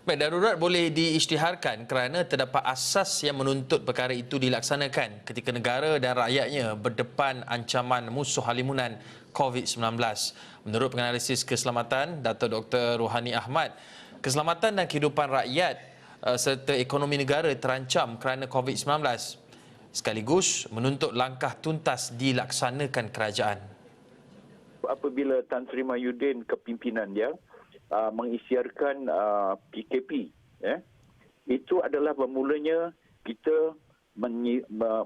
Baik, darurat boleh diisytiharkan kerana terdapat asas yang menuntut perkara itu dilaksanakan ketika negara dan rakyatnya berdepan ancaman musuh halimunan COVID-19. Menurut penganalisis keselamatan Dato' Dr. Rohani Ahmad, keselamatan dan kehidupan rakyat serta ekonomi negara terancam kerana COVID-19, sekaligus menuntut langkah tuntas dilaksanakan kerajaan. Apabila Tan Sri Mahyudin kepimpinan dia mengisytiharkan PKP, itu adalah bermulanya kita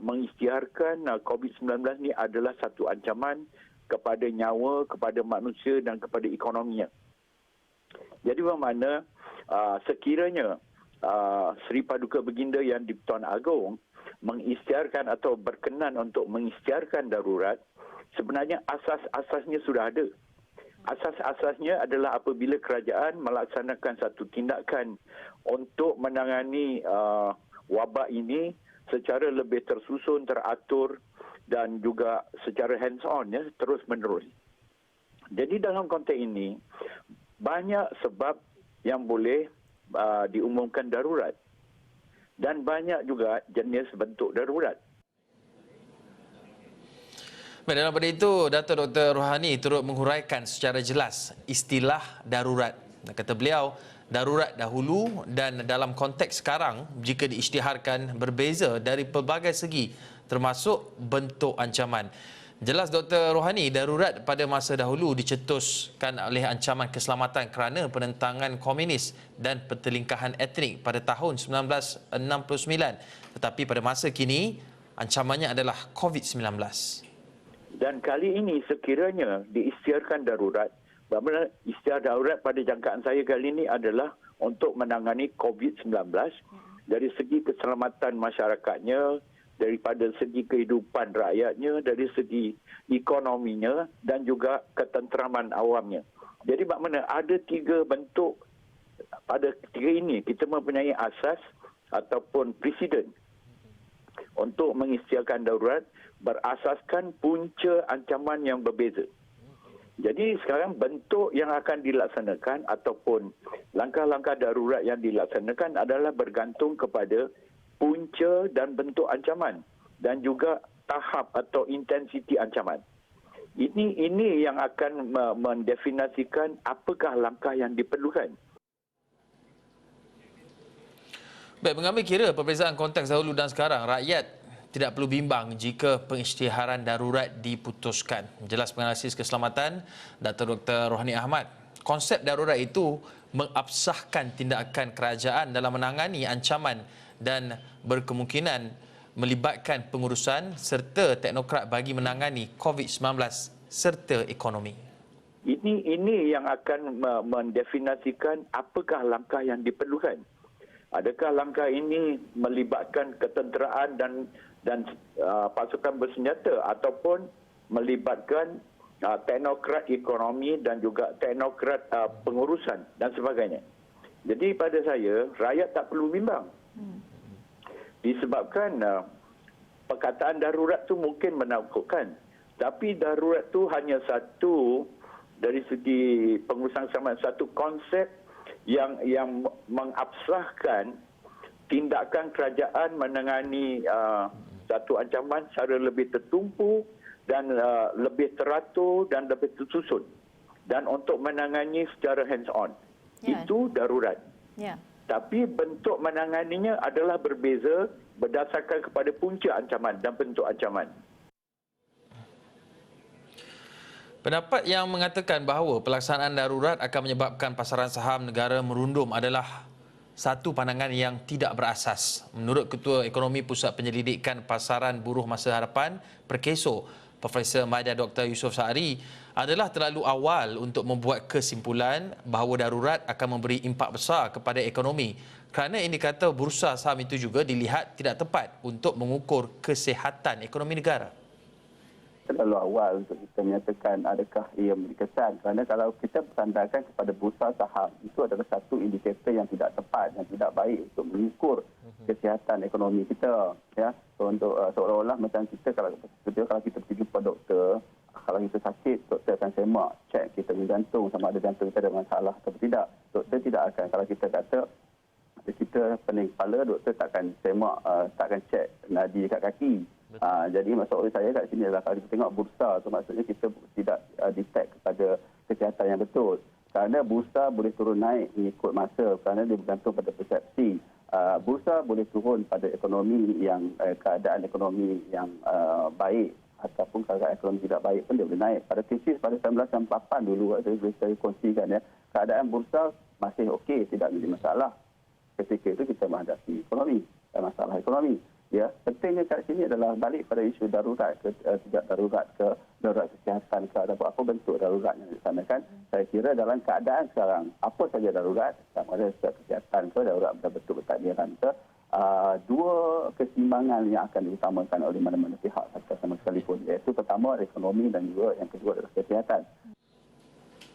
mengisytiharkan COVID-19 ni adalah satu ancaman kepada nyawa, kepada manusia dan kepada ekonominya. Jadi bermakna sekiranya Seri Paduka Baginda Yang di-Pertuan Agong mengisytiharkan atau berkenan untuk mengisytiharkan darurat, sebenarnya asas-asasnya sudah ada. Asas-asasnya adalah apabila kerajaan melaksanakan satu tindakan untuk menangani wabak ini secara lebih tersusun, teratur dan juga secara hands-on, terus menerus. Jadi dalam konteks ini, banyak sebab yang boleh diumumkan darurat dan banyak juga jenis bentuk darurat. Baik, dalam pada itu, Dato' Dr. Rohani turut menghuraikan secara jelas istilah darurat. Kata beliau, darurat dahulu dan dalam konteks sekarang jika diisytiharkan berbeza dari pelbagai segi, termasuk bentuk ancaman. Jelas Dr. Rohani, darurat pada masa dahulu dicetuskan oleh ancaman keselamatan kerana penentangan komunis dan pertelingkahan etnik pada tahun 1969. Tetapi pada masa kini, ancamannya adalah COVID-19. Dan kali ini sekiranya diisytiharkan darurat, bermakna isytihar darurat pada jangkaan saya kali ini adalah untuk menangani COVID-19 dari segi keselamatan masyarakatnya, daripada segi kehidupan rakyatnya, dari segi ekonominya dan juga ketenteraman awamnya. Jadi bermakna ada tiga bentuk, pada tiga ini kita mempunyai asas ataupun presiden untuk mengisytiharkan darurat berasaskan punca ancaman yang berbeza. Jadi sekarang bentuk yang akan dilaksanakan ataupun langkah-langkah darurat yang dilaksanakan adalah bergantung kepada punca dan bentuk ancaman dan juga tahap atau intensiti ancaman. Ini yang akan mendefinisikan apakah langkah yang diperlukan. Baik, mengambil kira perbezaan konteks dahulu dan sekarang, rakyat tidak perlu bimbang jika pengisytiharan darurat diputuskan. Jelas penganalisis keselamatan Dato' Dr. Rohani Ahmad. Konsep darurat itu mengabsahkan tindakan kerajaan dalam menangani ancaman dan berkemungkinan melibatkan pengurusan serta teknokrat bagi menangani COVID-19 serta ekonomi. Ini yang akan mendefinisikan apakah langkah yang diperlukan. Adakah langkah ini melibatkan ketenteraan dan pasukan bersenjata ataupun melibatkan teknokrat ekonomi dan juga teknokrat pengurusan dan sebagainya. Jadi pada saya, rakyat tak perlu bimbang. Disebabkan perkataan darurat tu mungkin menakutkan. Tapi darurat tu hanya satu dari segi pengurusan keselamatan, satu konsep yang mengabsahkan tindakan kerajaan menangani satu ancaman secara lebih tertumpu dan lebih teratur dan lebih tersusun. Dan untuk menangani secara hands-on. Itu darurat. Tapi bentuk menanganinya adalah berbeza berdasarkan kepada punca ancaman dan bentuk ancaman. Pendapat yang mengatakan bahawa pelaksanaan darurat akan menyebabkan pasaran saham negara merundum adalah satu pandangan yang tidak berasas. Menurut Ketua Ekonomi Pusat Penyelidikan Pasaran Buruh Masa Hadapan, Perkeso, Profesor Madya Dr. Yusof Saari, adalah terlalu awal untuk membuat kesimpulan bahawa darurat akan memberi impak besar kepada ekonomi kerana indikator bursa saham itu juga dilihat tidak tepat untuk mengukur kesihatan ekonomi negara. Terlalu awal untuk kita menyatakan adakah ia memberi kesan, kerana kalau kita bersandarkan kepada bursa saham, itu adalah satu indikator yang tidak tepat, yang tidak baik untuk mengukur kesihatan ekonomi kita. So, untuk seolah-olah macam kita kalau kita pergi jumpa doktor, kalau kita sakit, doktor akan semak, cek kita punya jantung sama ada jantung kita ada masalah atau tidak. Doktor tidak akan, kalau kita kata kita pening kepala, doktor takkan semak, takkan cek nadi kat kaki. Jadi maksud saya kat sini adalah kalau kita tengok bursa tu maksudnya kita tidak detect kepada kesihatan yang betul. Kerana bursa boleh turun naik mengikut masa kerana dia bergantung pada persepsi. Bursa boleh turun pada ekonomi yang keadaan ekonomi yang baik ataupun keadaan ekonomi tidak baik pun dia boleh naik. Pada krisis pada 1998 dulu saya kongsikan ya, keadaan bursa masih okey, tidak menjadi masalah. Ketika itu kita menghadapi ekonomi, masalah ekonomi. Ya, pentingnya kat sini adalah balik pada isu darurat ke tidak darurat ke darurat kesihatan ke apa bentuk darurat yang dilaksanakan. Saya kira dalam keadaan sekarang apa saja darurat, sama ada kesihatan ke darurat bentuk bertakdiran ke, dua keseimbangan yang akan diutamakan oleh mana-mana pihak sama sekalipun, iaitu pertama ekonomi dan juga yang kedua adalah kesihatan.